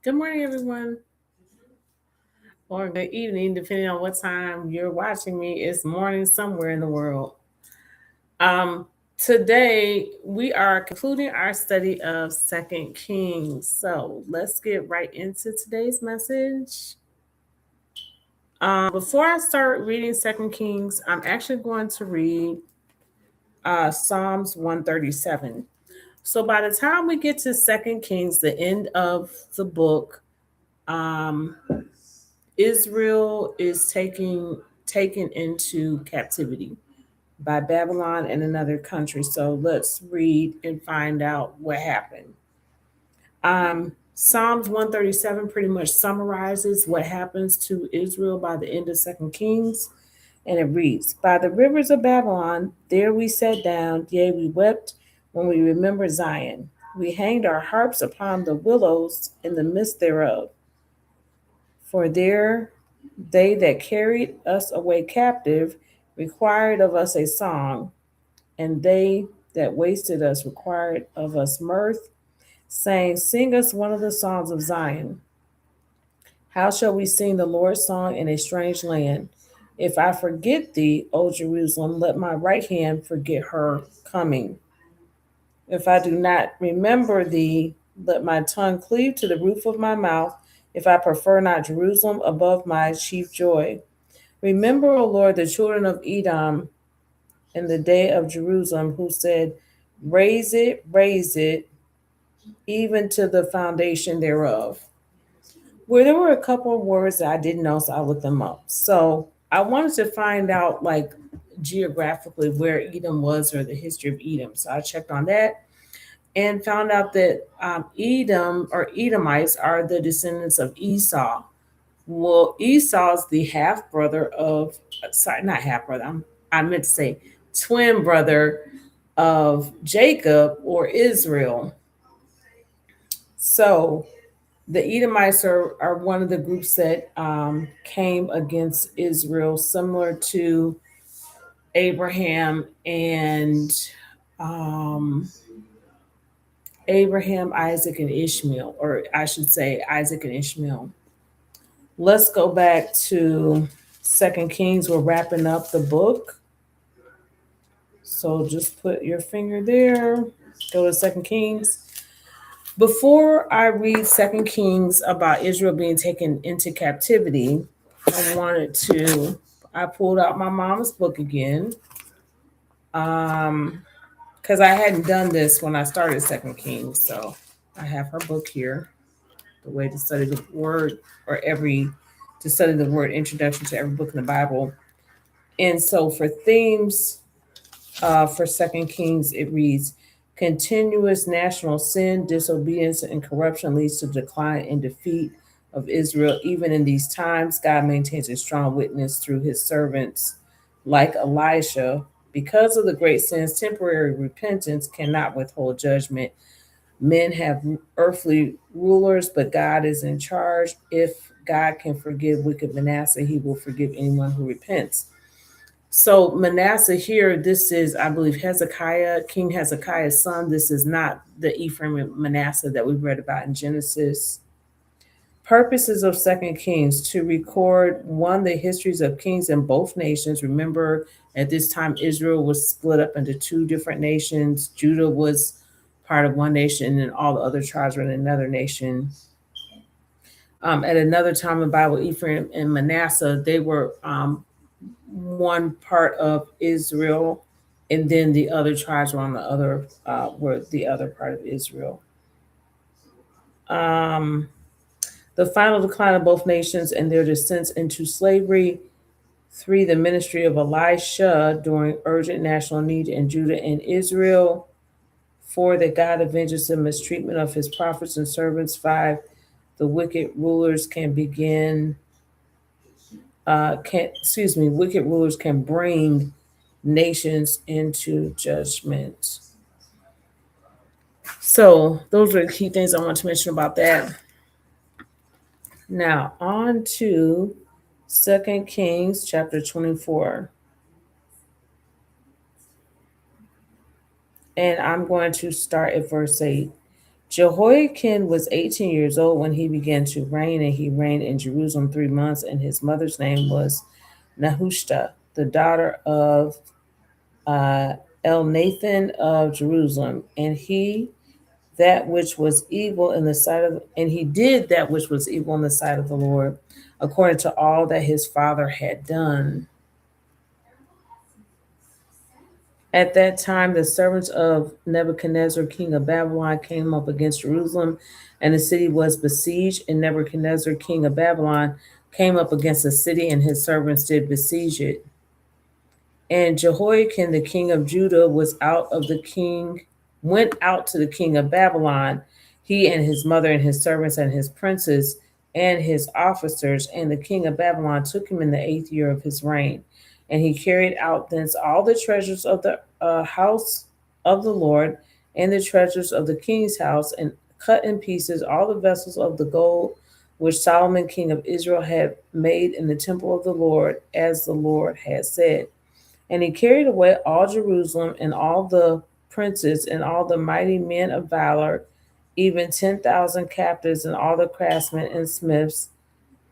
Good morning, everyone, or good evening, depending on what time you're watching me. It's morning somewhere in the world. Um, Today we are concluding our study of Second Kings. So let's get right into today's message. Before I start reading Second Kings, I'm actually going to read Psalms 137. So by the time we get to Second Kings, the end of the book, um, Israel is taken into captivity by Babylon and another country. So let's read and find out what happened. Psalms 137 pretty much summarizes what happens to Israel by the end of Second Kings, and it reads, "By the rivers of Babylon, there we sat down, yea, we wept when we remembered Zion. We hanged our harps upon the willows in the midst thereof. For there they that carried us away captive required of us a song, and they that wasted us required of us mirth, saying, Sing us one of the songs of Zion. How shall we sing the Lord's song in a strange land? If I forget thee, O Jerusalem, let my right hand forget her coming. If I do not remember thee, let my tongue cleave to the roof of my mouth, if I prefer not Jerusalem above my chief joy. Remember, O Lord, the children of Edom in the day of Jerusalem, who said, raise it, even to the foundation thereof." Where there were a couple of words that I didn't know, so I looked them up. So I wanted to find out, like, geographically where Edom was or the history of Edom. So I checked on that and found out that Edom or Edomites are the descendants of Esau. Well, Esau's the half brother of, sorry, not half brother, I meant to say twin brother of Jacob or Israel. So the Edomites are one of the groups that came against Israel, similar to Abraham and um, Isaac, and Ishmael, or I should say Isaac and Ishmael. Let's go back to Second Kings. We're wrapping up the book. So just put your finger there. Go to Second Kings. Before I read Second Kings about Israel being taken into captivity, I pulled out my mom's book again. Because I hadn't done this when I started Second Kings. So I have her book here, The Way to Study the Word, or to study the word, introduction to every book in the Bible. And so for themes for Second Kings, it reads, continuous national sin, disobedience, and corruption leads to decline and defeat of Israel. Even in these times, God maintains a strong witness through his servants like Elisha. Because of the great sins, temporary repentance cannot withhold judgment. Men have earthly rulers, but God is in charge. If God can forgive wicked Manasseh, he will forgive anyone who repents. So Manasseh here, this is, I believe, Hezekiah, King Hezekiah's son. This is not the Ephraim and Manasseh that we read about in Genesis. Purposes of Second Kings: to record, one, the histories of kings in both nations. Remember, at this time, Israel was split up into two different nations. Judah was part of one nation, and all the other tribes were in another nation. At another time in the Bible, Ephraim and Manasseh, they were one part of Israel, and then the other tribes were on were the other part of Israel. The final decline of both nations and their descents into slavery. 3, the ministry of Elisha during urgent national need in Judah and Israel. 4, that God avenges the mistreatment of his prophets and servants. 5, the wicked rulers can wicked rulers can bring nations into judgment. So those are the key things I want to mention about that. Now on to 2 Kings chapter 24. And I'm going to start at verse 8. Jehoiakim was 18 years old when he began to reign, and he reigned in Jerusalem 3 months. And his mother's name was Nehushta, the daughter of uh, Elnathan of Jerusalem. And that which was evil in the sight of, and he did that which was evil in the sight of the Lord, according to all that his father had done. At that time, the servants of Nebuchadnezzar, king of Babylon, came up against Jerusalem, and the city was besieged. And Nebuchadnezzar, king of Babylon, came up against the city, and his servants did besiege it. And Jehoiakim, the king of Judah, went out to the king of Babylon, he and his mother and his servants and his princes and his officers. And the king of Babylon took him in the 8th year of his reign. And he carried out thence all the treasures of the house of the Lord and the treasures of the king's house, and cut in pieces all the vessels of the gold which Solomon king of Israel had made in the temple of the Lord, as the Lord had said. And he carried away all Jerusalem and all the princes and all the mighty men of valor, even 10,000 captives and all the craftsmen and smiths.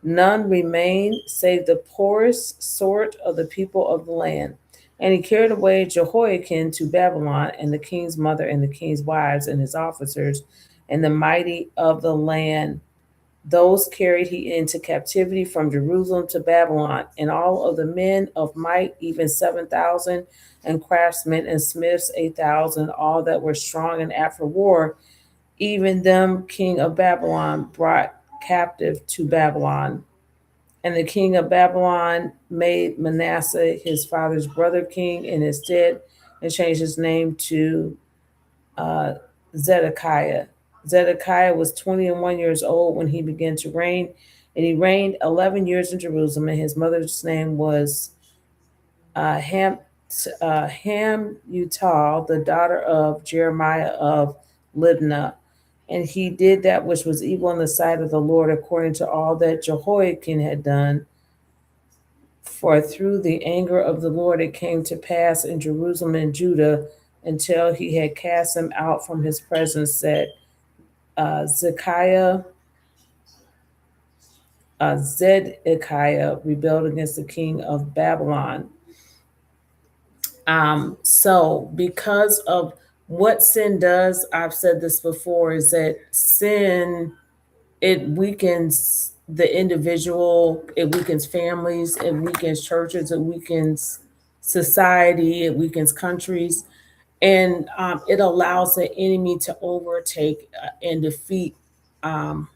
None remained save the poorest sort of the people of the land. And he carried away Jehoiakim to Babylon, and the king's mother and the king's wives and his officers, and the mighty of the land. Those carried he into captivity from Jerusalem to Babylon, and all of the men of might, even 7,000, and craftsmen and smiths 8,000, all that were strong and apt for war, even them king of Babylon brought captive to Babylon. And the king of Babylon made Manasseh his father's brother king in his stead, and changed his name to uh, Zedekiah. Zedekiah was 21 years old when he began to reign, and he reigned 11 years in Jerusalem. And his mother's name was Hamutal, the daughter of Jeremiah of Libnah. And he did that which was evil in the sight of the Lord, according to all that Jehoiakim had done. For through the anger of the Lord it came to pass in Jerusalem and Judah, until he had cast them out from his presence, that Zedekiah rebelled against the king of Babylon. So, because of what sin does, I've said this before, is that sin, it weakens the individual, it weakens families, it weakens churches, it weakens society, it weakens countries, and it allows the enemy to overtake and defeat um,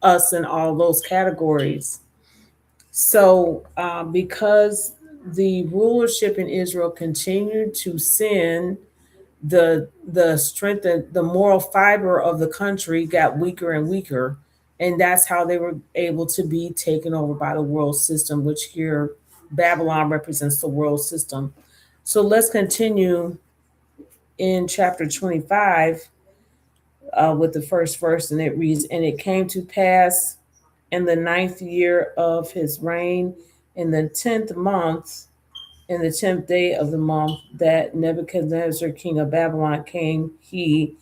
us in all those categories. So, because the rulership in Israel continued to sin, the strength and the moral fiber of the country got weaker and weaker, and that's how they were able to be taken over by the world system, which here Babylon represents the world system. So let's continue in chapter 25 with the first verse, and it reads, "And it came to pass in the 9th year of his reign, in the 10th month, in the 10th day of the month, that Nebuchadnezzar, king of Babylon, came, he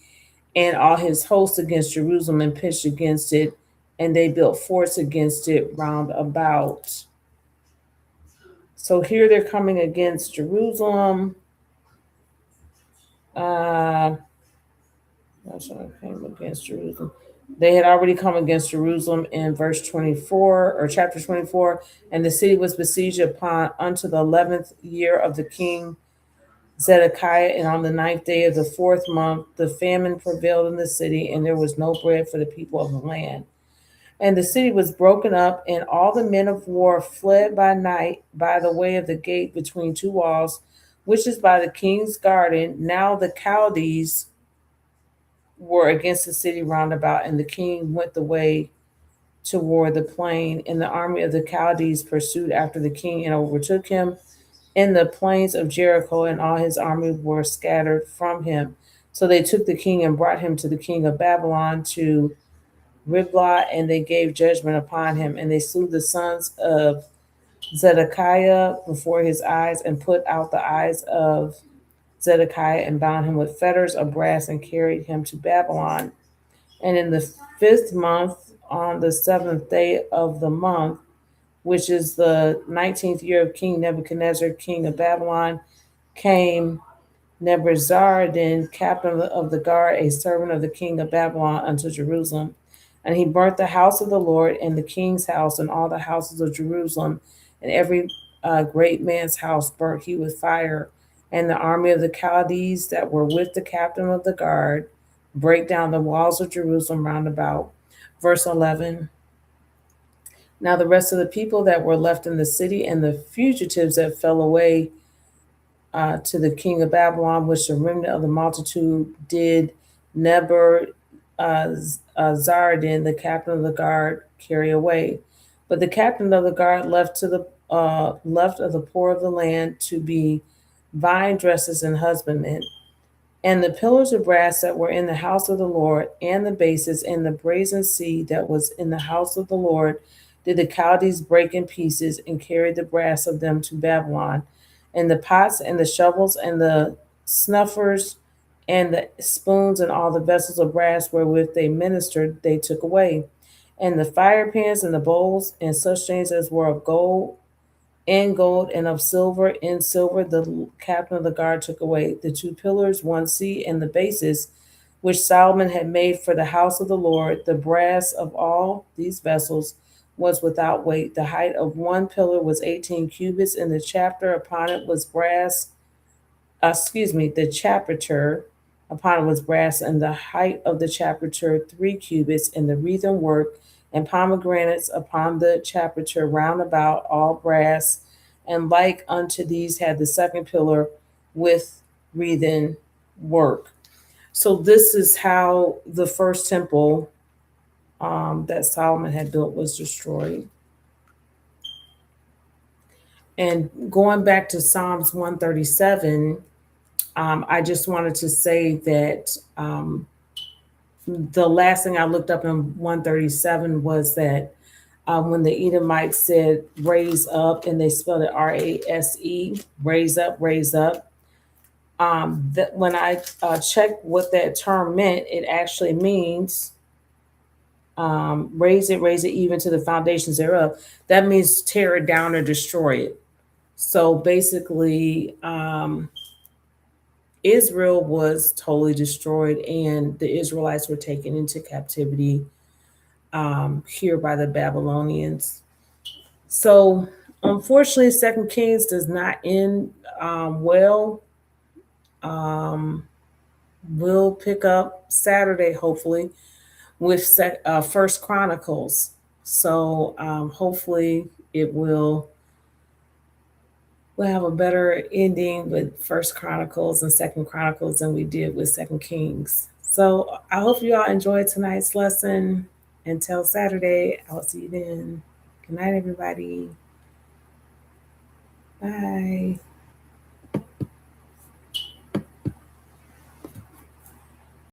and all his hosts, against Jerusalem, and pitched against it, and they built forts against it round about." So here they're coming against Jerusalem. Came against Jerusalem. They had already come against Jerusalem in verse 24 or chapter 24, and the city was besieged upon unto the 11th year of the king Zedekiah, and on the 9th day of the 4th month, the famine prevailed in the city, and there was no bread for the people of the land. And the city was broken up, and all the men of war fled by night by the way of the gate between two walls, which is by the king's garden. Now the Chaldees were against the city round about, and the king went the way toward the plain, and the army of the Chaldees pursued after the king and overtook him in the plains of Jericho, and all his army were scattered from him. So they took the king and brought him to the king of Babylon, to Riblah, and they gave judgment upon him. And they slew the sons of Zedekiah before his eyes, and put out the eyes of Zedekiah and bound him with fetters of brass and carried him to Babylon. And in the 5th month, on the 7th day of the month, which is the 19th year of King Nebuchadnezzar, king of Babylon, came Nebuzaradan, captain of the guard, a servant of the king of Babylon, unto Jerusalem. And he burnt the house of the Lord and the king's house and all the houses of Jerusalem, and every great man's house burnt he with fire. And the army of the Chaldees that were with the captain of the guard break down the walls of Jerusalem round about. Verse 11. Now the rest of the people that were left in the city and the fugitives that fell away to the king of Babylon, which the remnant of the multitude did Nebuzaradan, the captain of the guard, carry away. But the captain of the guard left of the poor of the land to be vine dressers and husbandmen. And the pillars of brass that were in the house of the Lord, and the bases, and the brazen sea that was in the house of the Lord, did the Chaldees break in pieces, and carried the brass of them to Babylon. And the pots and the shovels and the snuffers and the spoons and all the vessels of brass wherewith they ministered, they took away. And the fire pans and the bowls and such things as were of gold, in gold, and of silver, in silver, the captain of the guard took away. The 2 pillars, 1 sea, and the bases, which Solomon had made for the house of the Lord, the brass of all these vessels was without weight. The height of 1 pillar was 18 cubits, and the chapter upon it was brass. The chapiter upon it was brass, and the height of the chapiter 3 cubits, and the wreathen work and pomegranates upon the chapiter round about, all brass. And like unto these had the 2nd pillar with wreathen work. So this is how the first temple that Solomon had built was destroyed. And going back to Psalms 137, I just wanted to say that the last thing I looked up in 137 was that when the Edomites said raise up, and they spelled it RASE, raise up, raise up. That when I checked what that term meant, it actually means raise it even to the foundations thereof. That means tear it down or destroy it. So basically, Israel was totally destroyed, and the Israelites were taken into captivity here by the Babylonians. So unfortunately, 2 Kings does not end well. We'll pick up Saturday, hopefully, with 1 Chronicles. So hopefully we'll have a better ending with 1 Chronicles and 2 Chronicles than we did with 2 Kings. So I hope you all enjoyed tonight's lesson. Until Saturday, I'll see you then. Good night, everybody. Bye.